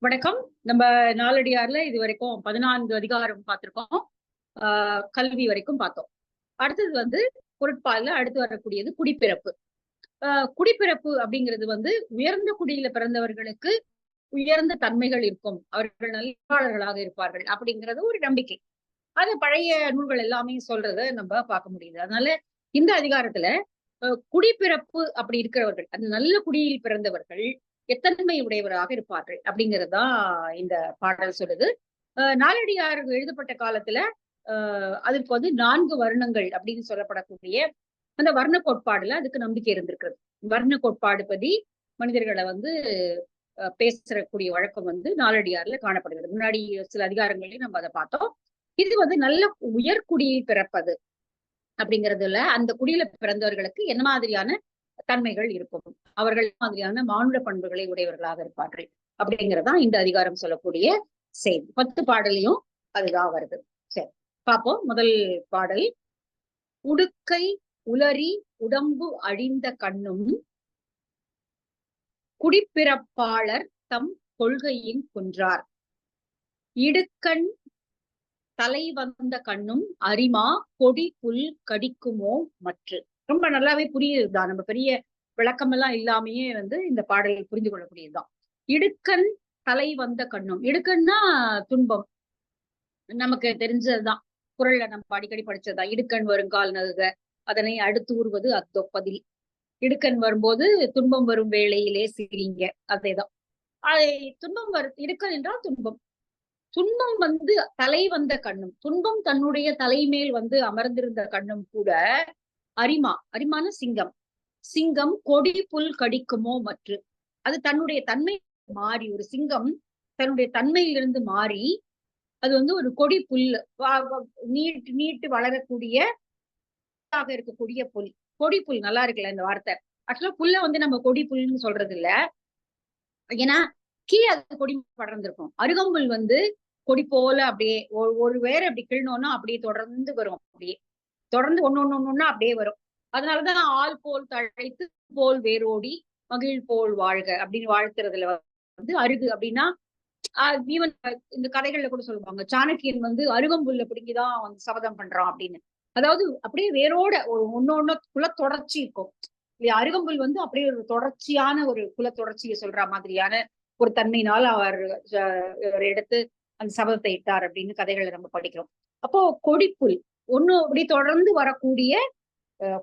வணக்கம். நம்ம நாலடியார்ல இது வரைக்கும் 14 அதிகாரம் பார்த்திருக்கோம். கல்வி வரைக்கும் பார்த்தோம். அடுத்தது பொருட்பால்ல அடுத்து வரக்கூடியது குடிப்பிறப்பு. குடிப்பிறப்பு அப்படிங்கிறது உயர்ந்த குடியில பிறந்தவர்களுக்கு உயர்ந்த தன்மைகள் இருக்கும், அவர்கள் நல்வாளர்களாக இருப்பார்கள் அப்படிங்கிறது ஒரு நம்பிக்கை. அது பழைய நூல்கள் எல்லாமே சொல்றத நம்ம பார்க்க முடியுது. அதனால இந்த அதிகாரத்துல குடிப்பிறப்பு அப்படி இருக்கிறவர்கள், அந்த நல்ல குடியில் பிறந்தவர்கள் எத்தன்மை உடையவராக இருப்பார்கள் அப்படிங்கிறதுதான் இந்த பாடல் சொல்லுது. நாலடியார் எழுதப்பட்ட காலத்துல அதுக்கு 4 வர்ணங்கள் அப்படின்னு சொல்லப்படக்கூடிய அந்த வர்ண கோட்பாடுல அதுக்கு நம்பிக்கை இருந்திருக்கிறது. வர்ண கோட்பாடு படி மனிதர்களை பேசக்கூடிய வழக்கம் நாலடியார்ல காணப்படுகிறது. முன்னாடி சில அதிகாரங்களையும் நம்ம அதை பார்த்தோம். இது நல்ல உயர்குடியில் பிறப்பது அப்படிங்கிறதுல அந்த குடியில பிறந்தவர்களுக்கு என்ன மாதிரியான தன்மைகள் இருக்கும், அவர்கள் மாதிரியான மானுட பண்புகளை உடையவர்களாக இருப்பார்கள் அப்படிங்கறதான் இந்த அதிகாரம் சொல்லக்கூடிய செய்தி. 10 பாடலையும் அதுதான் வருது. சரி, பார்ப்போம். முதல் பாடல். உடுக்கை உளறி உடம்பு அழிந்த கண்ணும் குடிப்பிறப்பாளர் தம் கொள்கையின் குன்றார். இடுக்கண் தலை வந்த கண்ணும் அரிமா கொடி புல் கடிக்குமோ மற்று. ரொம்ப நல்லாவே புரியுதுதான், நம்ம பெரிய விளக்கம் எல்லாம் இல்லாமையே இந்த பாடலை புரிந்து கொள்ளக்கூடியதுதான். இடுக்கண் தலை வந்த கண்ணும், இடுக்கண்னா துன்பம், நமக்கு தெரிஞ்சதுதான், குரல்ல நம்ம அடிக்கடி படிச்சதுதான். இடுக்கண் வருங்கால் நகுக அதனை அடுத்து ஊறுவது அத்தொப்பதில். இடுக்கண் வரும்போது துன்பம் வரும் வேளையிலே சிரிங்க, அதேதான். துன்பம் இடுக்கண் என்றால் துன்பம். துன்பம் தலை வந்த கண்ணும், துன்பம் தன்னுடைய தலைமேல் அமர்ந்திருந்த கண்ணும் கூட அரிமான சிங்கம். சிங்கம் கொடி புல் கடிக்குமோ மற்று. அது தன்னுடைய தன்மை மாறி, ஒரு சிங்கம் தன்னுடைய தன்மையிலிருந்து மாறி அது ஒரு கொடி புல், நீட்டு வளரக்கூடிய இருக்கக்கூடிய புல். கொடி புல் நல்லா இருக்குல்ல இந்த வார்த்தை. ஆக்சுவலா புல்ல நம்ம கொடி புல்னு சொல்றது இல்ல, ஏன்னா கீழே அது கொடி படர்ந்திருக்கும். அருகம்புல் கொடி போல அப்படியே ஒரு வேற அப்படி கிள்ளனோம்னா அப்படியே தொடர்ந்து வரும், அப்படியே தொடர்ந்து ஒன்னொன்னா அப்படியே வரும். அதனாலதான் ஆள் போல் தழைத்து போல் வேரோடி மகிழ் போல் வாழ்க அப்படின்னு வாழ்த்துறதுல அருகு அப்படின்னா ஈவன் இந்த கதைகள்ல கூட சொல்லுவாங்க, சாணக்கியன் அருகம்புல்ல பிடிங்கிதான் சபதம் பண்றான் அப்படின்னு. அதாவது அப்படியே வேரோட ஒரு ஒன்னொன்னு குல தொடர்ச்சி இருக்கும் இல்லையா. அருகம்புல் அப்படியே ஒரு தொடர்ச்சியான ஒரு குல தொடர்ச்சியை சொல்ற மாதிரியான ஒரு தன்மையினால் அவர் எடுத்து அந்த சபதத்தை இட்டார் அப்படின்னு கதைகளை நம்ம படிக்கிறோம். அப்போ கொடிப்புல் ஒண்ணு அப்படி தொடர்ந்து வரக்கூடிய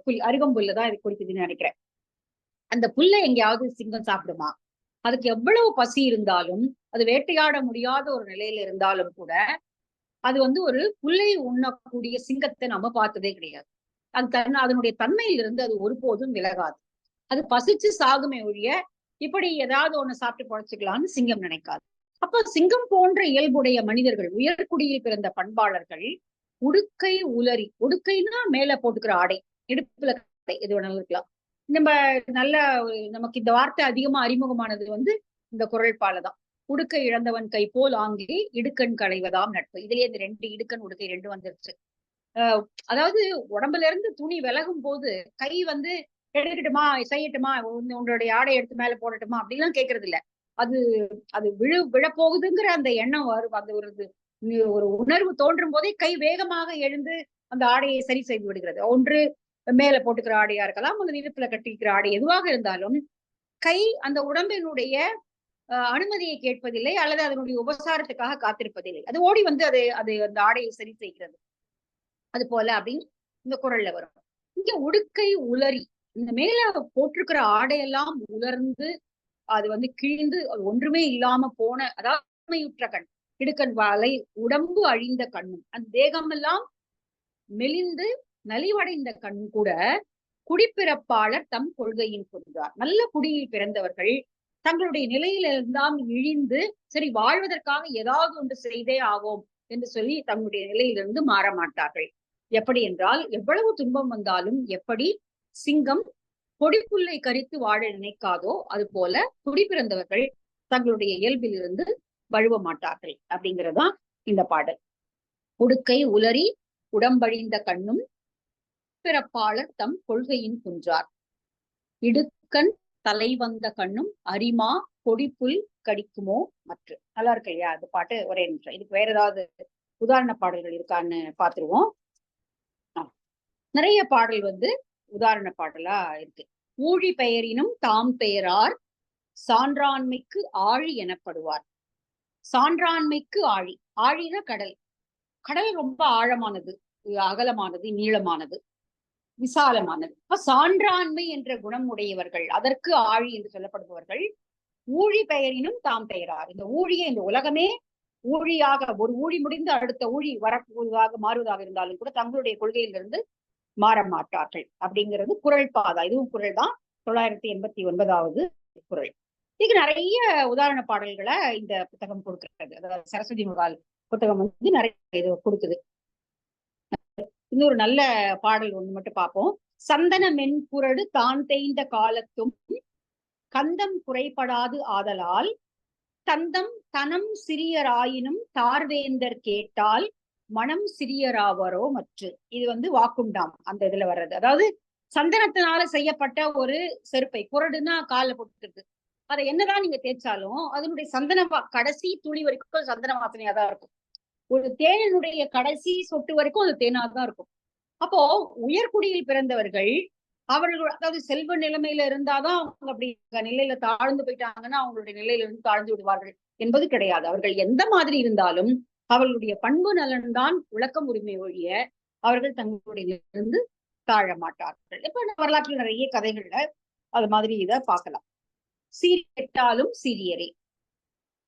புல், அருகம்புல்லுதான் இது குறிக்குதுன்னு நினைக்கிறேன். அந்த புல்லை எங்கேயாவது சிங்கம் சாப்பிடுமா? அதுக்கு எவ்வளவு பசி இருந்தாலும், அது வேட்டையாட முடியாத ஒரு நிலையில இருந்தாலும் கூட அது ஒரு புல்லை உண்ணக்கூடிய சிங்கத்தை நம்ம பார்த்ததே கிடையாது. அதனுடைய தன்மையிலிருந்து அது ஒருபோதும் விலகாது. அது பசிச்சு சாகுமே ஒழிய இப்படி ஏதாவது ஒண்ணு சாப்பிட்டு பொழைச்சுக்கலாம்னு சிங்கம் நினைக்காது. அப்ப சிங்கம் போன்ற இயல்புடைய மனிதர்கள், உயர்குடியில் பிறந்த பண்பாளர்கள் உடுக்கை உளறி, உடுக்கைன்னா மேல போட்டுக்கிற ஆடை, இடுப்புல ஆடை எது வேணாலும் இருக்கலாம். நம்ம நல்ல நமக்கு இந்த வார்த்தை அதிகமா அறிமுகமானது இந்த குரல்பாலதான். உடுக்கை இழந்தவன் கை போல் ஆங்கே இடுக்கண் களைவதாம் நட்பு. இதுலயே இந்த 2 இடுக்கண் உடுக்கை 2 வந்துருச்சு. அதாவது உடம்புல இருந்து துணி விலகும் போது கை எடுக்கட்டுமா செய்யட்டுமா, உன்னுடைய ஆடை எடுத்து மேல போடட்டுமா அப்படிலாம் கேட்கறது இல்ல. அது அது விழப்போகுதுங்கிற அந்த எண்ணம் வரும், அந்த ஒரு உணர்வு தோன்றும் போதே கை வேகமாக எழுந்து அந்த ஆடையை சரி செய்து விடுகிறது. ஒன்று மேல போட்டுக்கிற ஆடையா இருக்கலாம், அந்த இடுப்புல கட்டிக்கிற ஆடை எதுவாக இருந்தாலும் கை அந்த உடம்பினுடைய அனுமதியை கேட்பதில்லை, அல்லது அதனுடைய உபசாரத்துக்காக காத்திருப்பதில்லை. அது ஓடி அது அது அந்த ஆடையை சரி செய்கிறது. அது போல அப்படின்னு இந்த குரல்ல வரும். இங்க உடுக்கை உளறி, இந்த மேல போட்டிருக்கிற ஆடையெல்லாம் உலர்ந்து அது கிழிந்து அது ஒன்றுமே இல்லாம போன, அதாவது கண், இடுக்கண் வாழை உடம்பு அழிந்த கண்ணும், அந்த தேகம் எல்லாம் மெலிந்து நலிவடைந்த கண் கூட குடிப்பிறப்பாளர் தம் கொள்கையின் கொள்கிறார். நல்ல குடியில் பிறந்தவர்கள் தங்களுடைய நிலையிலிருந்தான் இழிந்து சரி வாழ்வதற்காக ஏதாவது ஒன்று செய்தே ஆகும் என்று சொல்லி தங்களுடைய நிலையிலிருந்து மாற மாட்டார்கள். எப்படி என்றால், எவ்வளவு துன்பம் வந்தாலும் எப்படி சிங்கம் கொடிப்புல்லை கரித்து வாழ நினைக்காதோ அது போல குடிப்பிறந்தவர்கள் தங்களுடைய இயல்பிலிருந்து வழுவ மாட்டார்கள் அப்படிங்கிறதுதான் இந்த பாடல். உடுக்கை உளறி உடம்பழிந்த கண்ணும் பிறப்பாளர் தம் கொள்கையின் குன்றார். இடுக்கண் தலை வந்த கண்ணும் அரிமா கொடிப்புல் கடிக்குமோ மற்ற. நல்லா இருக்கு இல்லையா அந்த பாட்டு? ஒரே நிமிஷம், இதுக்கு வேற ஏதாவது உதாரண பாடல்கள் இருக்கான்னு பாத்துருவோம். நிறைய பாடல் உதாரண பாடலா இருக்கு. ஊழி பெயரினும் தாம் பெயரார் சான்றாண்மைக்கு ஆழி எனப்படுவார். சான்றாண்மைக்கு ஆழி. ஆழினா கடல். கடல் ரொம்ப ஆழமானது, அகலமானது, நீளமானது, விசாலமானது. இப்ப சான்றாண்மை என்ற குணம் உடையவர்கள், அதற்கு ஆழி என்று சொல்லப்படுபவர்கள், ஊழி பெயரினும் தாம் பெயரார். இந்த ஊழியை, இந்த உலகமே ஊழியாக, ஒரு ஊழி முடிந்து அடுத்த ஊழி வரக்கூடியதாக மாறுவதாக இருந்தாலும் கூட தங்களுடைய கொள்கையிலிருந்து மாற மாட்டார்கள் அப்படிங்கிறது குறள் பாதா. இதுவும் குறள் தான். 989வது குறள். இதுக்கு நிறைய உதாரண பாடல்களை இந்த புத்தகம் கொடுக்கிறது. அதாவது சரஸ்வதி முகால் புத்தகம் நிறைய இது கொடுக்குது. இன்னொரு நல்ல பாடல் ஒண்ணு மட்டும் பார்ப்போம். சந்தன மென்புரடு தான் தேய்ந்த காலத்தும் கந்தம் குறைபடாது ஆதலால் தந்தம் தனம் சிறியராயினும் தார்வேந்தர் கேட்டால் மனம் சிறியராவரோ மற்று. இது வாக்குண்டாம் அந்த இதுல வர்றது. அதாவது சந்தனத்தினால செய்யப்பட்ட ஒரு செருப்பை, குரடுன்னா காலில் போட்டுருக்கு, அதை என்னதான் நீங்க தேய்ச்சாலும் அதனுடைய சந்தன கடைசி துளி வரைக்கும் சந்தன வாசனையா தான் இருக்கும். ஒரு தேனினுடைய கடைசி சொட்டு வரைக்கும் அது தேனாதான் இருக்கும். அப்போ உயர்குடியில் பிறந்தவர்கள் அவர்கள், அதாவது செல்வ நிலைமையில இருந்தாதான் அவங்க அப்படி நிலையில தாழ்ந்து போயிட்டாங்கன்னா அவங்களுடைய நிலையில இருந்து தாழ்ந்து விடுவார்கள் என்பது கிடையாது. அவர்கள் எந்த மாதிரி இருந்தாலும் அவர்களுடைய பண்பு நலன்தான் விளக்கம் உரிமை ஒழிய அவர்கள் தங்களுடைய இருந்து தாழ மாட்டார்கள். இப்ப வரலாற்றில் நிறைய கதைகள்ல அது மாதிரி இதை பார்க்கலாம். சீரியட்டாலும் சீரியரே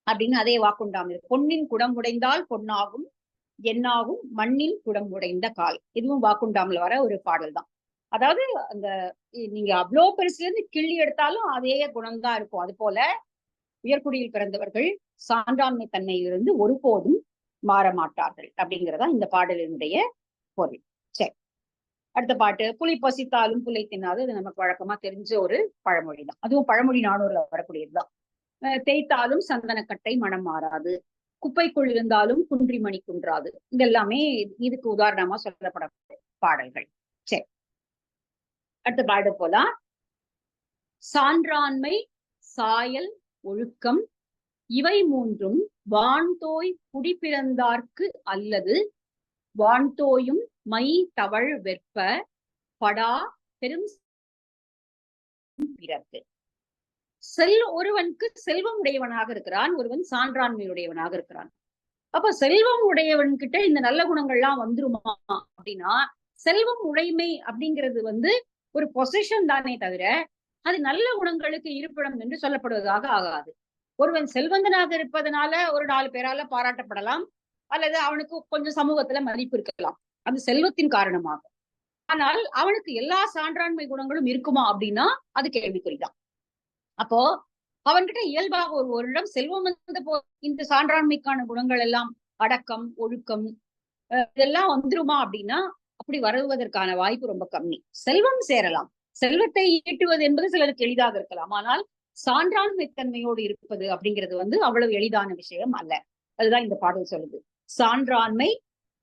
அப்படின்னு அதே வாக்குண்டாம். பொன்னின் குடம் உடைந்தால் பொன்னாகும் என்னாகும் மண்ணின் குடம் உடைந்த கால். இதுவும் வாக்குண்டாம்ல வர ஒரு பாடல் தான். அதாவது அந்த நீங்க அவ்வளோ பெருசுல இருந்து கிள்ளி எடுத்தாலும் அதே குணம்தான் இருக்கும். அது போல உயர்குடியில் பிறந்தவர்கள் சான்றாண்மை தன்மையிலிருந்து ஒருபோதும் மாற மாட்டார்கள் அப்படிங்கிறதா இந்த பாடலினுடைய பொருள். சரி, அடுத்த பாட்டு. புலி பசித்தாலும் புலை தின்னாது. அது நமக்கு வழக்கமா தெரிஞ்ச ஒரு பழமொழி தான். அதுவும் பழமொழி 400ல வரக்கூடியதுதான். தேய்த்தாலும் சந்தனக்கட்டை மனம் மாறாது, குப்பைக்குள் இருந்தாலும் குன்றிமணி குன்றாது. இதெல்லாமே இதுக்கு உதாரணமா சொல்லப்படக்கூடிய பாடல்கள். சரி, அடுத்த பாடு போலாம். சான்றாண்மை, சாயல், ஒழுக்கம் இவை மூன்றும் வான்தோய் குடிப்பிறந்தார்க்கு அல்லது வான்தோயும் மை தவழ் வெற்ப படா பெரும் பிறப்பு. ஒருவனுக்கு செல்வம் உடையவனாக இருக்கிறான், ஒருவன் சான்றாண்மையுடையவனாக இருக்கிறான். அப்ப செல்வம் உடையவன் கிட்ட இந்த நல்ல குணங்கள்லாம் வந்துருமா அப்படின்னா, செல்வம் உடைமை அப்படிங்கிறது ஒரு பொசிஷன் தானே தவிர அது நல்ல குணங்களுக்கு இருப்பிடம் என்று சொல்லப்படுவதாக ஆகாது. ஒருவன் செல்வந்தனாக இருப்பதனால ஒரு 4 பேரால பாராட்டப்படலாம், அல்லது அவனுக்கு கொஞ்சம் சமூகத்துல மதிப்பு இருக்கலாம், அது செல்வத்தின் காரணமாக. ஆனால் அவனுக்கு எல்லா சான்றாண்மை குணங்களும் இருக்குமா அப்படின்னா அது கேள்விக்குறிதான். அப்போ அவன்கிட்ட இயல்பாக ஒருவரிடம் செல்வம் வந்த போ இந்த சான்றாண்மைக்கான குணங்கள் எல்லாம், அடக்கம், ஒழுக்கம், இதெல்லாம் வந்துருமா அப்படின்னா அப்படி வருவதற்கான வாய்ப்பு ரொம்ப கம்மி. செல்வம் சேரலாம், செல்வத்தை ஈட்டுவது என்பது சிலருக்கு எளிதாக இருக்கலாம், ஆனால் சான்றாண்மை தன்மையோடு இருப்பது அப்படிங்கிறது அவ்வளவு எளிதான விஷயம் அல்ல. அதுதான் இந்த பாடல் சொல்லுது. சான்றாண்மை,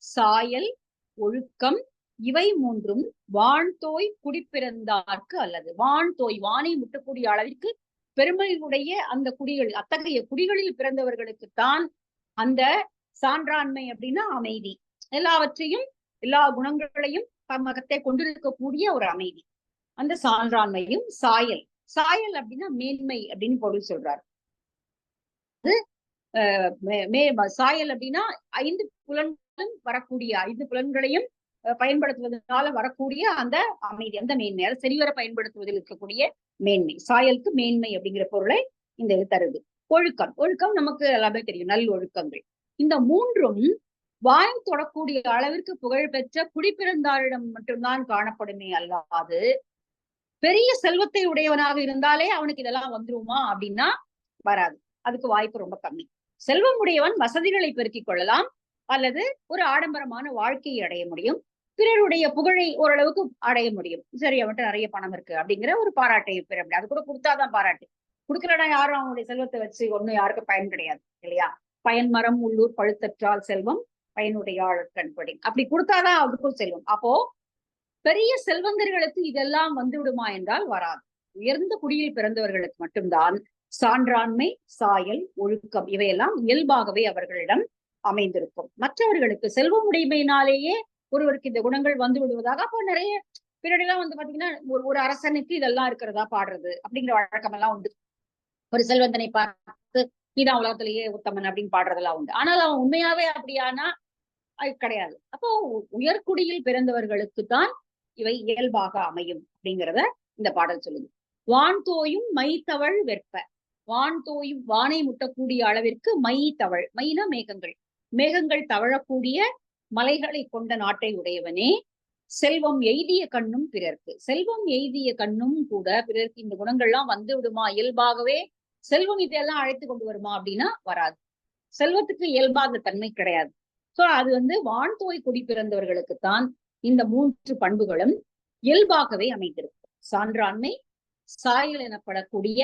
சாயல், ஒழுக்கம் இவை மூன்றும் வான்தோய் குடிப்பிறந்தார்க்கு அல்லது வான்தோய், வானை முட்டக்கூடிய அளவிற்கு பெருமையுடைய அந்த குடிகள், அத்தகைய குடிகளில் பிறந்தவர்களுக்குத்தான் அந்த சான்றாண்மை அப்படின்னா அமைதி, எல்லாவற்றையும் எல்லா குணங்களையும் தம்மகத்தை கொண்டிருக்கக்கூடிய ஒரு அமைதி, அந்த சான்றாண்மையும். சாயல், சாயல் அப்படின்னா மேன்மை அப்படின்னு பொருள் சொல்றாரு. சாயல் அப்படின்னா 5 புலன்களும் வரக்கூடிய, 5 புலன்களையும் பயன்படுத்துவதனால வரக்கூடிய அந்த அமைதி, அந்த மேன்மை, அதை சரிவர பயன்படுத்துவதில் இருக்கக்கூடிய மேன்மை, சாயலுக்கு மேன்மை அப்படிங்கிற பொருளை இந்த இது தருது. ஒழுக்கம், ஒழுக்கம் நமக்கு எல்லாமே தெரியும், நல் ஒழுக்கங்கள். இந்த மூன்றும் வாய் தொடக்கூடிய அளவிற்கு புகழ்பெற்ற குடிப்பிறந்தாரிடம் மட்டும்தான் காணப்படுமே அல்லாது பெரிய செல்வத்தை உடையவனாக இருந்தாலே அவனுக்கு இதெல்லாம் வந்துருமா அப்படின்னா வராது, அதுக்கு வாய்ப்பு ரொம்ப கம்மி. செல்வம் உடையவன் வசதிகளை பெருக்கிக் கொள்ளலாம், அல்லது ஒரு ஆடம்பரமான வாழ்க்கையை அடைய முடியும், பிறருடைய புகழை ஓரளவுக்கு அடைய முடியும். சரி, அவன்கிட்ட நிறைய பணம் இருக்கு அப்படிங்கிற ஒரு பாராட்டை பெற முடியும். அது கூட கொடுத்தாதான் பாராட்டு, கொடுக்கலன்னா யாரும் அவனுடைய செல்வத்தை வச்சு ஒண்ணும் யாருக்கும் பயன் கிடையாது இல்லையா? பயன்மரம் உள்ளூர் பழுத்தற்றால் செல்வம் பயனுடைய ஆழற்கண்படி, அப்படி கொடுத்தாதான் அவருக்கும் செல்வம். அப்போ பெரிய செல்வந்தர்களுக்கு இதெல்லாம் வந்து விடுமா என்றால் வராது. உயர்ந்த குடியில் பிறந்தவர்களுக்கு மட்டும்தான் சான்றாண்மை, சாயல், ஒழுக்கம் இவையெல்லாம் இயல்பாகவே அவர்களிடம் அமைந்திருக்கும். மற்றவர்களுக்கு செல்வம் உடைமையினாலேயே ஒருவருக்கு இந்த குணங்கள் வந்து விடுவதாக அப்போ நிறைய பின்னாடி எல்லாம் வந்து பாத்தீங்கன்னா ஒரு அரசனுக்கு இதெல்லாம் இருக்கிறதா பாடுறது அப்படிங்கிற வழக்கம் எல்லாம் உண்டு. ஒரு செல்வந்தனை பார்த்து நீதான் உலகத்திலேயே உத்தமன் அப்படின்னு பாடுறதெல்லாம் உண்டு. ஆனால் அவன் உண்மையாவே அப்படியானா அது கிடையாது. அப்போ உயர்குடியில் பிறந்தவர்களுக்கு தான் இவை இயல்பாக அமையும் அப்படிங்கிறத இந்த பாடல் சொல்லுது. வான் தோயும் மை தவழ் வெற்ப, வான் தோயும் வானை முட்டக்கூடிய அளவிற்கு மை தவழ், மைனா மேகங்கள், மேகங்கள் தவழக்கூடிய மலைகளை கொண்ட நாட்டை உடையவனே, செல்வம் எய்திய கண்ணும் பிறர்க்கு, செல்வம் எய்திய கண்ணும் கூட பிறர்க்கு இந்த குணங்கள்லாம் வந்து விடுமா? இயல்பாகவே செல்வம் இதெல்லாம் அழைத்து கொண்டு வருமா அப்படின்னா வராது. செல்வத்துக்கு இயல்பாக தன்மை கிடையாது. சோ அது வந்து வான் தோய் குடி பிறந்தவர்களுக்குத்தான் இந்த 3 பண்புகளும் இயல்பாகவே அமைந்திருக்கும். சான்றாண்மை, சாயல் எனப்படக்கூடிய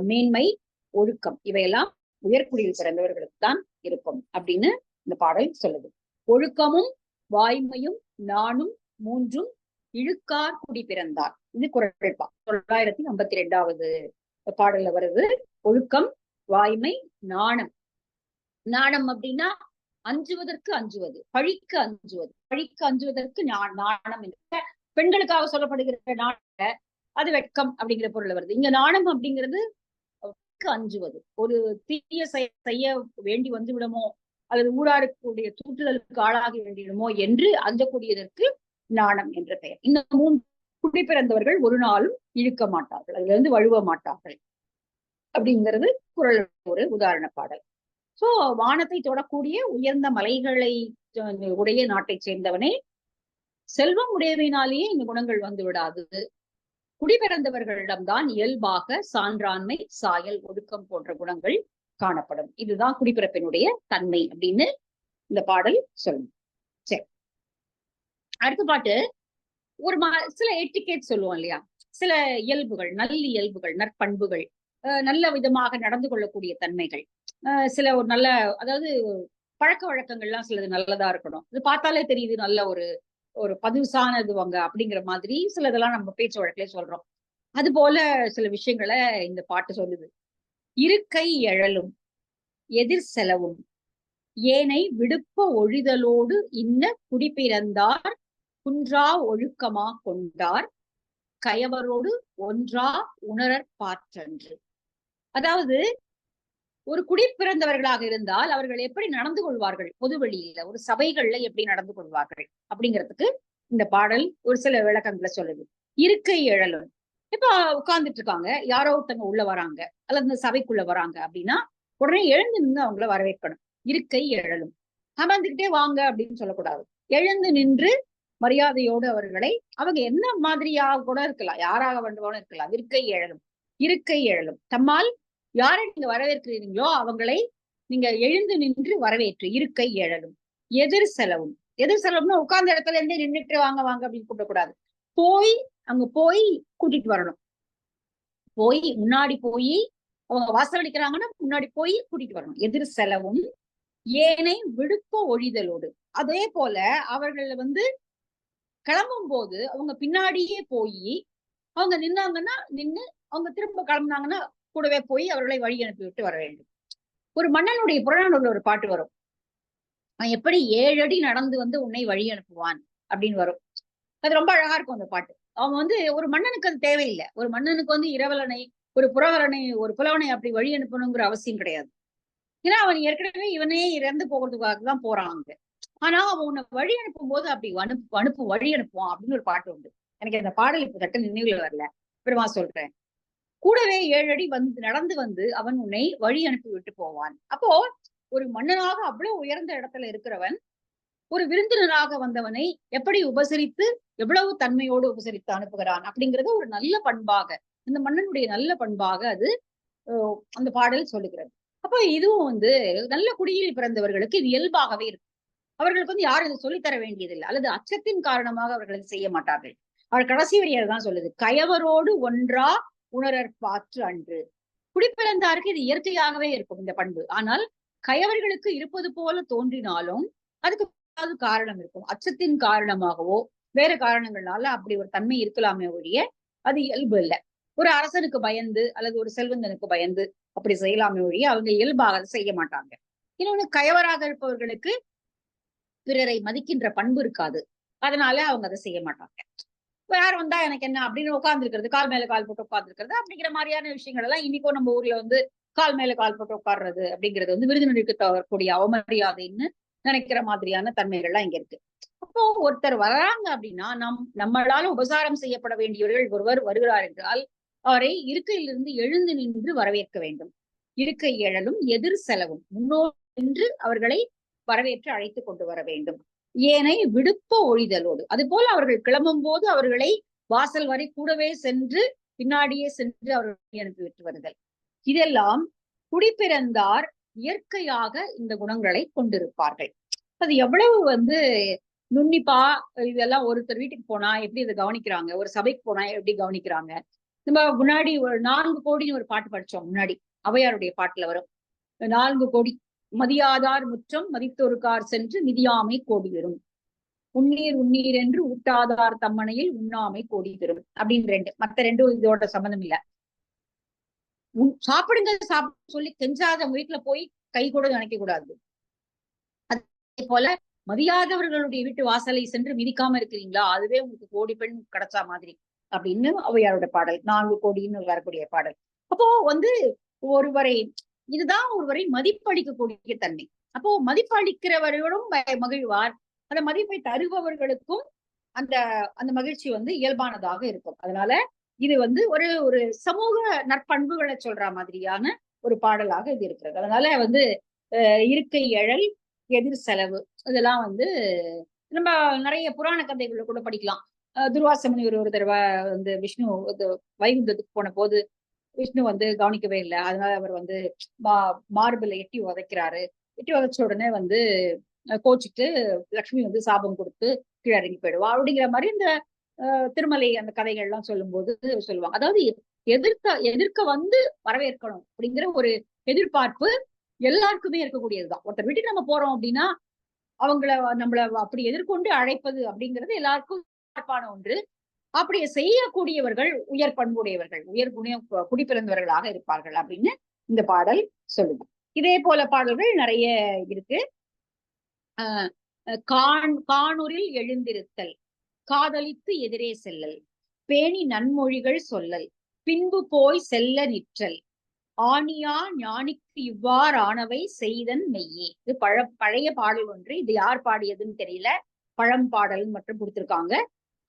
மேன்மை, ஒழுக்கம் இவையெல்லாம் உயர்குடியில் பிறந்தவர்களுக்கு தான் இருக்கும் அப்படின்னு இந்த பாடல் சொல்லுது. ஒழுக்கமும் வாய்மையும் நாணும் 3ம் இழுக்கார் குடி பிறந்தார். இது குறள் 952வது பாடல்ல வருது. ஒழுக்கம், வாய்மை, நாணம். நாணம் அப்படின்னா அஞ்சுவதற்கு அஞ்சுவது, பழிக்கு அஞ்சுவது, பழிக்கு அஞ்சுவதற்கு நாணம் என்ற பெண்களுக்காக சொல்லப்படுகிற நாண அது வெட்கம் அப்படிங்கிற பொருள் வருது. இங்க நாணம் அப்படிங்கிறது அஞ்சுவது, ஒரு தீய செய்ய வேண்டி வந்து விடுமோ அல்லது ஊராருக்குடைய தூற்றுதலுக்கு ஆளாகி வேண்டிடுமோ என்று அஞ்சக்கூடியதற்கு நாணம் என்ற பெயர். இந்த 3 குடி பிறந்தவர்கள் ஒரு நாளும் இழுக்க மாட்டார்கள், அதுல இருந்து வழுவ மாட்டார்கள் அப்படிங்கிறது குறள் ஒரு உதாரண பாடல். சோ வானத்தை தொடக்கூடிய உயர்ந்த மலைகளை உடைய நாட்டை சேர்ந்தவனே, செல்வம் உடையவையினாலேயே இந்த குணங்கள் வந்து விடாது. குடிபிறந்தவர்களிடம்தான் இயல்பாக சான்றாண்மை, சாயல், ஒடுக்கம் போன்ற குணங்கள் காணப்படும். இதுதான் குடிப்பிறப்பினுடைய தன்மை அப்படின்னு இந்த பாடல் சொல்லும். சரி, அடுத்த பாட்டு ஒரு சில எட்டிகேட் சொல்லுவோம் இல்லையா, சில இயல்புகள், நல்லியல்புகள், நற்பண்புகள், நல்ல விதமாக நடந்து கொள்ளக்கூடிய தன்மைகள், சில ஒரு நல்ல, அதாவது பழக்க வழக்கங்கள்லாம் சிலது நல்லதா இருக்கணும், இது பார்த்தாலே தெரியுது நல்ல ஒரு ஒரு பதுசானதுவாங்க அப்படிங்கிற மாதிரி சிலதெல்லாம் நம்ம பேச்சு வழக்கிலே சொல்றோம். அது போல சில விஷயங்களை இந்த பாட்டு சொல்லுது. இருக்கை எழலும் எதிர் செலவும் ஏனை விடுப்ப ஒழிதலோடு இன்ன குடிப்பிறந்தார் குன்றா ஒழுக்கமா கொண்டார் கயவரோடு ஒன்றா உணரற் பாற்றன்று. அதாவது ஒரு குடிப்பிறந்தவர்களாக இருந்தால் அவர்கள் எப்படி நடந்து கொள்வார்கள், பொது வெளியில ஒரு சபைகள்ல எப்படி நடந்து கொள்வார்கள் அப்படிங்கிறதுக்கு இந்த பாடல் ஒரு சில விளக்கங்களை சொல்லுது. இருக்கை எழலும், இப்ப உட்கார்ந்துட்டு இருக்காங்க, யாரோ ஒருத்தவங்க உள்ள வராங்க அல்லது இந்த சபைக்குள்ள வராங்க அப்படின்னா உடனே எழுந்து நின்று அவங்கள வரவேற்கணும். இருக்கை எழலும், அமர்ந்துகிட்டே வாங்க அப்படின்னு சொல்லக்கூடாது. எழுந்து நின்று மரியாதையோடு அவர்களை, அவங்க என்ன மாதிரியாக கூட இருக்கலாம், யாராக வேண்டுமானும் இருக்கலாம், இருக்கை எழலும், இருக்கை எழலும், தம்மால் யாரை நீங்க வரவேற்கிறீங்களோ அவங்களை நீங்க எழுந்து நின்று வரவேற்று இருக்கை எழலும். எதிர் செலவும், எதிர் செலவும்னா உட்கார்ந்த இடத்துல இருந்தே நின்றுட்டு வாங்க வாங்க அப்படின்னு கூப்பிடக்கூடாது. போய் அங்க போய் கூட்டிட்டு வரணும். போய் முன்னாடி போய் அவங்க வாசல் அடிக்கிறாங்கன்னா முன்னாடி போய் கூட்டிட்டு வரணும். எதிர் செலவும் ஏனை விடுப்ப ஒழிதலோடு, அதே போல அவர்கள் வந்து கிளம்பும் போது அவங்க பின்னாடியே போய் அவங்க நின்னாங்கன்னா நின்று, அவங்க திரும்ப கிளம்புனாங்கன்னா கூடவே போய் அவர்களை வழி அனுப்பி விட்டு வர வேண்டும். ஒரு மன்னனுடைய புறநானூறுல ஒரு பாட்டு வரும், அவன் எப்படி 7 அடி நடந்து வந்து உன்னை வழி அனுப்புவான் அப்படின்னு வரும். அது ரொம்ப அழகா இருக்கும் அந்த பாட்டு. அவன் வந்து ஒரு மன்னனுக்கு அது தேவையில்லை. ஒரு மன்னனுக்கு வந்து இரவலனை, ஒரு புறவலனை, ஒரு புலவனை அப்படி வழி அனுப்பணுங்கிற அவசியம் கிடையாது. ஏன்னா அவன் ஏற்கனவே இவனே இறந்து போகிறதுக்காக தான் போறாங்க. ஆனா அவன் உன்னை வழி அனுப்பும் போது அப்படி வழி அனுப்புவான் அப்படின்னு ஒரு பாட்டு உண்டு. எனக்கு அந்த பாடல் இப்ப தட்ட நினைவுல வரல, பெருமா சொல்றேன். கூடவே 7 அடி வந்து நடந்து வந்து அவன் உன்னை வழி அனுப்பி விட்டு போவான். அப்போ ஒரு மன்னனாக அவ்வளவு உயர்ந்த இடத்துல இருக்கிறவன் ஒரு விருந்தினராக வந்தவனை எப்படி உபசரித்து, எவ்வளவு தன்மையோடு உபசரித்து அனுப்புகிறான் அப்படிங்கிறது ஒரு நல்ல பண்பாக, இந்த மன்னனுடைய நல்ல பண்பாக அது அந்த பாடல் சொல்லுகிறது. அப்போ இதுவும் வந்து நல்ல குடியில் பிறந்தவர்களுக்கு இது இயல்பாகவே இருக்கு. அவர்களுக்கு வந்து யாரும் இதை சொல்லித்தர வேண்டியதில்லை, அல்லது அச்சத்தின் காரணமாக அவர்கள் செய்ய மாட்டார்கள். அவள் கடைசி வரியை தான் சொல்லுது, கயவரோடு ஒன்றா உணரற் பாற்று அன்று. குடிப்பிறந்தாருக்கு இது இயற்கையாகவே இருக்கும் இந்த பண்பு. ஆனால் கயவர்களுக்கு இருப்பது போல தோன்றினாலும் அதுக்கு காரணம் இருக்கும். அச்சத்தின் காரணமாகவோ வேற காரணங்களால அப்படி ஒரு தன்மை இருக்கலாமே ஒழிய அது இயல்பு இல்லை. ஒரு அரசனுக்கு பயந்து அல்லது ஒரு செல்வந்தனுக்கு பயந்து அப்படி செய்யலாமே ஒழிய அவங்க இயல்பாக அதை செய்ய மாட்டாங்க. இன்னொன்னு, கயவராக இருப்பவர்களுக்கு பிறரை மதிக்கின்ற பண்பு இருக்காது. அதனால அவங்க அதை செய்ய மாட்டாங்க. யார் வந்தா எனக்கு என்ன அப்படின்னு உட்கார்ந்துருக்கிறது, கால் மேல கால் போட்டு உட்கார்ந்துருக்கிறது அப்படிங்கிற மாதிரியான விஷயங்கள் எல்லாம் இன்னைக்கும் நம்ம ஊர்ல வந்து கால் மேல கால் போட்டு உட்கார்றது அப்படிங்கிறது வந்து விருந்தினருக்கு தரக்கூடிய அவமரியாதைன்னு நினைக்கிற மாதிரியான தன்மைகள்லாம் இங்க இருக்கு. அப்போ ஒருத்தர் வராங்க அப்படின்னா நம்மளால உபசாரம் செய்யப்பட வேண்டியவர்கள் ஒருவர் வருகிறார் என்றால் அவரை இருக்கையிலிருந்து எழுந்து நின்று வரவேற்க வேண்டும். இருக்கை எழலும் எதிர் செலவும் முன்னோர் என்று அவர்களை வரவேற்று அழைத்து கொண்டு வர வேண்டும். ஏனை விடுப்ப ஒழிதலோடு, அது போல அவர்கள் கிளம்பும் போது அவர்களை வாசல் வரை கூடவே சென்று பின்னாடியே சென்று அவர்களை அனுப்பிவிட்டு வருதல். இதெல்லாம் குடிப்பிறந்தார் இயற்கையாக இந்த குணங்களை கொண்டிருப்பார்கள். அது எவ்வளவு வந்து நுண்ணிப்பா இதெல்லாம் ஒருத்தர் வீட்டுக்கு போனா எப்படி இதை கவனிக்கிறாங்க, ஒரு சபைக்கு போனா எப்படி கவனிக்கிறாங்க. நம்ம முன்னாடி ஒரு 4 கோடின்னு ஒரு பாட்டு படிச்சோம். முன்னாடி ஔவையாருடைய பாட்டுல வரும், 4 கோடி மதியாதார் முற்றம் மதித்தொருக்கார் சென்று மிதியாமை கோடி வரும், உண்ணீர் உண்ணீர் என்று ஊட்டாதார் தம்மனையில் உண்ணாமை கோடி தரும் அப்படின்னு 2. மத்த 2 இதோட சம்பந்தம் இல்ல. சாப்பிடுங்க சாப்பிட சொல்லி கெஞ்சாத வீட்டுல போய் கை கூட நினைக்க கூடாது. அதே போல மதியாதவர்களுடைய வீட்டு வாசலை சென்று மிதிக்காம இருக்கிறீங்களா, அதுவே உங்களுக்கு கோடி பெண் கிடைச்சா மாதிரி அப்படின்னு ஔவையாரோட பாடல், 4 கோடின்னு வரக்கூடிய பாடல். அப்போ வந்து ஒருவரை இதுதான் ஒருவரை மதிப்பளிக்கக்கூடிய தன்மை. அப்போ மதிப்பளிக்கிறவர்களும் மகிழ்வார், அந்த மதிப்பை தருபவர்களுக்கும் அந்த அந்த மகிழ்ச்சி வந்து இயல்பானதாக இருக்கும். அதனால இது வந்து ஒரு ஒரு சமூக நற்பண்புகளை சொல்ற மாதிரியான ஒரு பாடலாக இது இருக்கிறது. அதனால வந்து இருக்கை எழல் எதிர் செலவு இதெல்லாம் வந்து நம்ம நிறைய புராண கதைகளை கூட படிக்கலாம். துர்வாச முனிவர் ஒரு தடவை வந்து விஷ்ணு வைகுந்தத்துக்கு போன போது விஷ்ணு வந்து கவனிக்கவே இல்லை. அதனால அவர் வந்து மார்பில் எட்டி உதைக்கிறாரு. எட்டி உதைச்ச உடனே வந்து கோச்சிட்டு லக்ஷ்மி வந்து சாபம் கொடுத்து கீழே இறங்கி போயிடுவா அப்படிங்கிற மாதிரி இந்த திருமலை அந்த கதைகள்லாம் சொல்லும் போது சொல்லுவாங்க. அதாவது எதிர்க்க வந்து வரவேற்கணும் அப்படிங்கிற ஒரு எதிர்பார்ப்பு எல்லாருக்குமே இருக்கக்கூடியதுதான். ஒருத்தர் வீட்டுக்கு நம்ம போறோம் அப்படின்னா நம்மள அப்படி எதிர்கொண்டு அழைப்பது அப்படிங்கிறது எல்லாருக்கும் எதிர்பார்ப்பான ஒன்று. அப்படி செய்யக்கூடியவர்கள் உயர் பண்புடையவர்கள், உயர் குடிப்பிறந்தவர்களாக இருப்பார்கள் அப்படின்னு இந்த பாடல் சொல்லுது. இதே போல பாடல்கள் நிறைய இருக்கு. காணூரில் எழுந்திருத்தல், காதலித்து எதிரே செல்லல், பேணி நன்மொழிகள் சொல்லல், பின்பு போய் செல்ல நிற்றல், ஆணியா ஞானிக்கு இவ்வாறானவை செய்தன் மெய்யே. இது பழைய பாடல் ஒன்று. இது யார் பாடியதுன்னு தெரியல, பழம்பாடல் மற்றும் கொடுத்திருக்காங்க.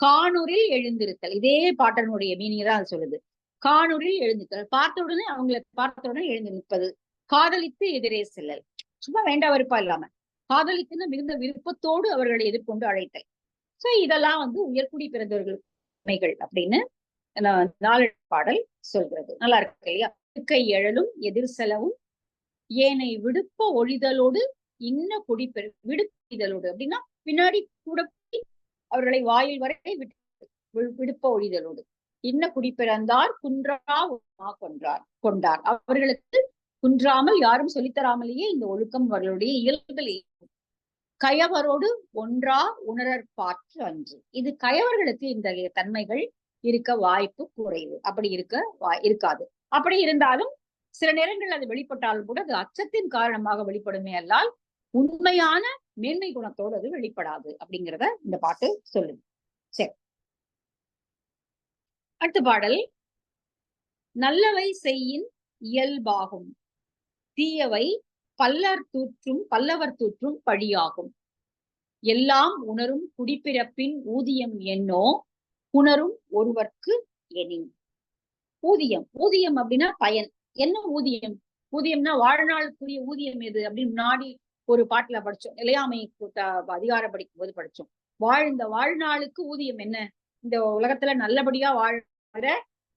காணூரில் எழுந்திருத்தல், இதே பாட்டனுடைய மீனிங் தான் அது சொல்லுது. காணூரில் எழுந்திருத்தல், பார்த்த உடனே எழுந்து நிற்பது. காதலித்து எதிரே செல்லல், சும்மா வேண்டாம் வெறுப்பா இல்லாம காதலித்துன்னு மிகுந்த விருப்பத்தோடு அவர்களை எதிர்கொண்டு அழைத்தல். சோ இதெல்லாம் வந்து உயர்குடி பிறந்தவர்கள் அப்படின்னு 4 பாடல் சொல்றது. நல்லா இருக்கு இல்லையா? இருக்கை எழலும் எதிர் செலவும் ஏனை விடுப்ப ஒழிதலோடு இன்ன விடுப்பொழிதலோடு அப்படின்னா பின்னாடி கூட அவர்களை வாயில் வரை விடுப்ப ஒழிதலோடு இன்ன குடிப்பிறந்தார் குன்றா கொண்டார். அவர்களுக்கு குன்றாமல் யாரும் சொல்லித்தராமலேயே இந்த ஒழுக்கம் அவர்களுடைய இயல்பில் கயவரோடு ஒன்றா உணரற்பாற்று அன்று. இது கயவர்களுக்கு இந்த தன்மைகள் இருக்க வாய்ப்பு குறைவு. அப்படி இருக்காது. அப்படி இருந்தாலும் சில நேரங்கள் அது வெளிப்பட்டாலும் கூட அது அச்சத்தின் காரணமாக வெளிப்படுமே அல்லால் உண்மையான மேன்மை குணத்தோடு அது வெளிப்படாது அப்படிங்கிறத இந்த பாட்டு சொல்லுது. சரி, அடுத்த பாடல். நல்லவை செய்யின் இயல்பாகும், தீயவை பல்லவர் தூற்றும் பழியாகும். எல்லாம் உணரும் குடிப்பிறப்பின் ஊதியம் என்னோ உணரும் ஒருவர்க்கு எனின். ஊதியம் அப்படின்னா பயன். என்ன ஊதியம்? ஊதியம்னா வாழ்நாளுக்குரிய ஊதியம் எது அப்படின்னு முன்னாடி ஒரு பாட்டுல படிச்சோம், நிலையாமை அதிகாரம் படிக்கும் போது படிச்சோம். இந்த வாழ்நாளுக்கு ஊதியம் என்ன, இந்த உலகத்துல நல்லபடியா வாழ்ற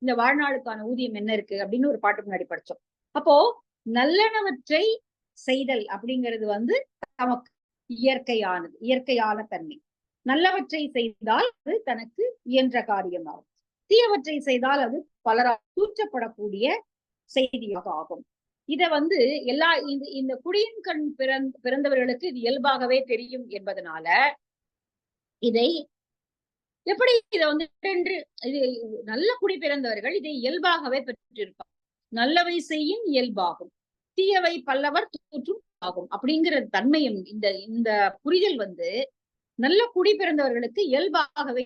இந்த வாழ்நாளுக்கான ஊதியம் என்ன இருக்கு அப்படின்னு ஒரு பாட்டு முன்னாடி படிச்சோம். அப்போ நல்லனவற்றை செய்தல் அப்படிங்கிறது வந்து நமக்கு இயற்கையான தன்மை. நல்லவற்றை செய்தால் அது தனக்கு இயன்ற காரியமாகும். தீயவற்றை செய்தால் அது பலரால் தூற்றப்படக்கூடிய செய்தியாக ஆகும். இத வந்து இந்த குடியின் கண் பிறந்தவர்களுக்கு இது இயல்பாகவே தெரியும் என்பதனால இதை எப்படி இதை வந்து இது நல்ல குடி பிறந்தவர்கள் இதை இயல்பாகவே பெற்றிருப்பார். நல்லவை செய்யும் இயல்பாகும், தீயவை பல்லவர் தூற்றும் ஆகும் அப்படிங்கிற தன்மையும் இந்த இந்த புரிதல் வந்து நல்ல குடி பிறந்தவர்களுக்கு இயல்பாகவே.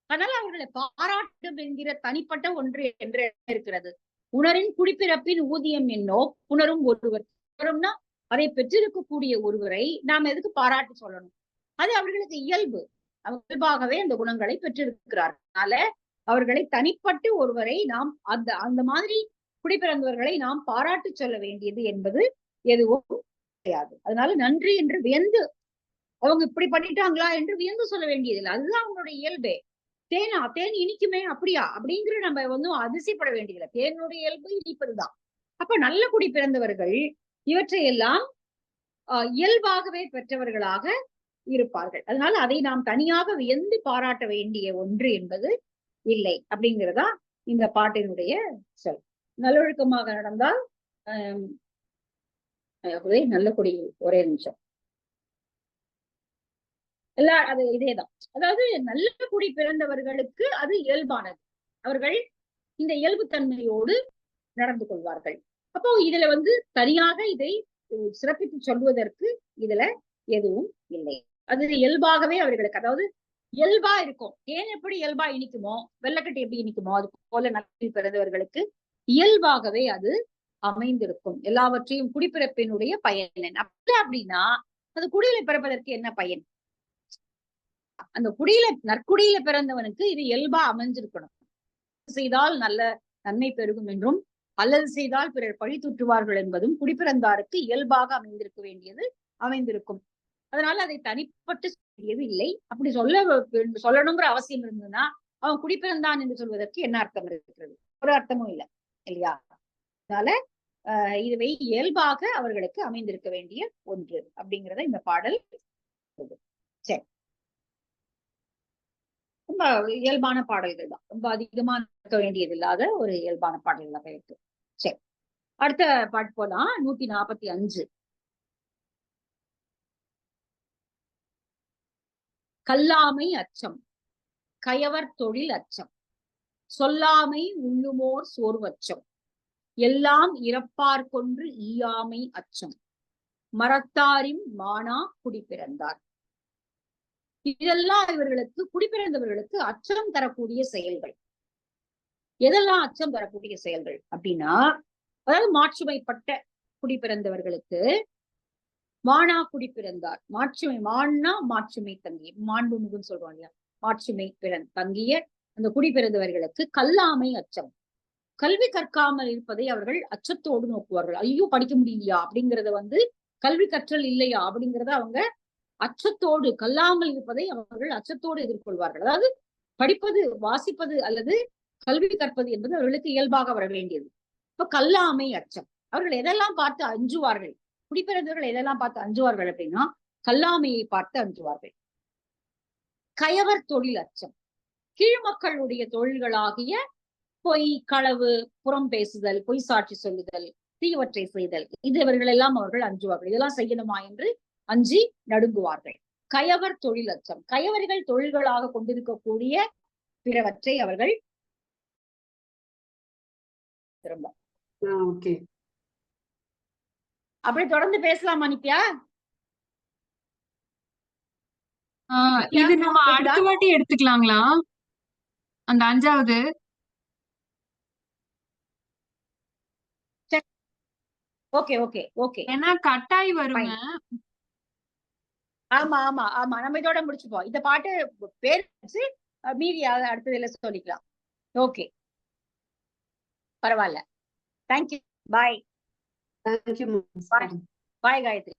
அதனால அவர்களை பாராட்டும் என்கிற தனிப்பட்ட ஒன்று என்று இருக்கிறது. உணரின் குடிப்பிறப்பின் ஊதியம் என்னோ உணரும் ஒருவர். உணரும்னா அதை பெற்றிருக்கக்கூடிய ஒருவரை நாம் எதுக்கு பாராட்டு சொல்லணும்? அது அவர்களுக்கு இயல்பு. இயல்பாகவே அந்த குணங்களை பெற்றிருக்கிறார்கள். அதனால அவர்களை தனிப்பட்டு ஒருவரை நாம் அந்த அந்த மாதிரி குடிப்பிறந்தவர்களை நாம் பாராட்டு சொல்ல வேண்டியது என்பது எதுவும் கிடையாது. அதனால நன்றி என்று வியந்து அவங்க இப்படி பண்ணிட்டாங்களா என்று வியந்து சொல்ல வேண்டியதில்லை. அதுதான் அவங்களுடைய இயல்பே. தேன் இனிக்குமே அப்படியா அப்படிங்கிற நம்ம வந்து அதிசயப்பட வேண்டியதில்லை. தேனுடைய இயல்பு இனிப்பதுதான். அப்ப நல்ல குடி பிறந்தவர்கள் இவற்றையெல்லாம் இயல்பாகவே பெற்றவர்களாக இருப்பார்கள். அதனால அதை நாம் தனியாக வியந்து பாராட்ட வேண்டிய ஒன்று என்பது இல்லை அப்படிங்கிறதா இந்த பாட்டினுடைய சொல். நல்லொழுக்கமாக நடந்தால் நல்ல குடி. ஒரே நிமிஷம். அது இதேதான். அதாவது நல்ல குடி பிறந்தவர்களுக்கு அது இயல்பானது. அவர்கள் இந்த இயல்பு தன்மையோடு நடந்து கொள்வார்கள். அப்போ இதுல வந்து தனியாக இதை சிறப்பித்து சொல்வதற்கு இதுல எதுவும் இல்லை. அது இயல்பாகவே அவர்களுக்கு, அதாவது இயல்பா இருக்கும். தேன் எப்படி இயல்பா இனிக்குமோ, வெள்ளக்கட்டி எப்படி இனிக்குமோ, அது போல நல்ல பிறந்தவர்களுக்கு இயல்பாகவே அது அமைந்திருக்கும். எல்லாவற்றையும் குடிப்பிறப்பினுடைய பயன் என்ன அப்படின்னா, அது குடியில பிறப்பதற்கு என்ன பயன்? அந்த குடியில நற்குடியில பிறந்தவனுக்கு இது இயல்பா அமைஞ்சிருக்கணும். செய்தால் நல்ல நன்மை பெருகும் என்றும், அல்லது செய்தால் பிறர் பழி தூற்றுவார்கள் என்பதும் குடிப்பிறந்தாருக்கு இயல்பாக அமைந்திருக்க வேண்டியது அமைந்திருக்கும். அதனால அதை தனிப்பட்டு சொல்லியது இல்லை. அப்படி சொல்லணுங்கிற அவசியம் இருந்ததுன்னா அவன் குடிப்பிறந்தான் என்று சொல்வதற்கு என்ன அர்த்தம் இருக்கிறது? ஒரு அர்த்தமும் இல்லை, இல்லையா? அதனால இதுவை இயல்பாக அவர்களுக்கு அமைந்திருக்க வேண்டிய ஒன்று அப்படிங்கிறத இந்த பாடல். சரி, ரொம்ப இயல்பான பாடல்கள் தான். ரொம்ப அதிகமா இருக்க வேண்டியது இல்லாத ஒரு இயல்பான பாடல்களாக இருக்கு. சரி, அடுத்த பாட்டு போலாம். 145. கல்லாமை அச்சம், கயவர் தொழில் அச்சம், சொல்லாமை உள்ளுமோர் சோர்வச்சம், எல்லாம் இறப்பார் கொன்று ஈயாமை அச்சம், மரத்தாரின் மானா குடிப்பிறந்தார். இதெல்லாம் இவர்களுக்கு, குடிப்பிறந்தவர்களுக்கு அச்சம் தரக்கூடிய செயல்கள். எதெல்லாம் அச்சம் தரக்கூடிய செயல்கள் அப்படின்னா, அதாவது மாட்சிமைப்பட்ட குடிப்பிறந்தவர்களுக்கு மானா குடிப்பிறந்தார். மாட்சிமை, மான்னா மாட்சிமை தங்கிய, மாண்புமிகுன்னு சொல்றோம் இல்லையா, மாட்சிமை தங்கிய அந்த குடிப்பிறந்தவர்களுக்கு கல்லாமை அச்சம். கல்வி கற்காமல் இருப்பதை அவர்கள் அச்சத்தோடு நோக்குவார்கள். ஐயோ படிக்க முடியலையா அப்படிங்கறத வந்து, கல்வி கற்றல் இல்லையா அப்படிங்கறத அவங்க அச்சத்தோடு, கல்லாமல் இருப்பதை அவர்கள் அச்சத்தோடு எதிர்கொள்வார்கள். அதாவது படிப்பது, வாசிப்பது அல்லது கல்வி கற்பது என்பது அவர்களுக்கு இயல்பாக வர வேண்டியது. இப்ப கல்லாமை அச்சம். அவர்கள் எதெல்லாம் பார்த்து அஞ்சுவார்கள்? குடிப்பிறந்தவர்கள் எதெல்லாம் பார்த்து அஞ்சுவார்கள் அப்படின்னா, கல்லாமையை பார்த்து அஞ்சுவார்கள். கயவர் தொழில் அச்சம். கீழ்மக்களுடைய தொழில்களாகிய பொய், களவு, புறம் பேசுதல், பொய் சாட்சி சொல்லுதல், தீவற்றை செய்தல், இது இவர்கள் எல்லாம் அவர்கள் அஞ்சுவார்கள். இதெல்லாம் செய்யணுமா என்று அஞ்சி நடுங்குவார்கள். கயவர் தொழில் அச்சம். கயவர்கள் தொழில்களாக கொண்டிருக்கக்கூடிய பிறவற்றை அவர்கள் திரும்ப. அப்படி தொடர்ந்து பேசலாமா நித்யா? இது நம்ம அடுத்த வாட்டி எடுத்துக்கலாங்களா? அந்த 5வது. Okay okay okay. ஏன்னா கட்டாயி வருங்க. ஆமா ஆமா ஆமா, நம்ம இதோட முடிச்சுப்போம். இந்த பாட்டு பேர் வச்சு மீதி அடுத்ததுல சொல்லிக்கலாம். ஓகே, பரவாயில்ல. தேங்க்யூ. பாய். தேங்க்யூ. பாய் காயத்ரி.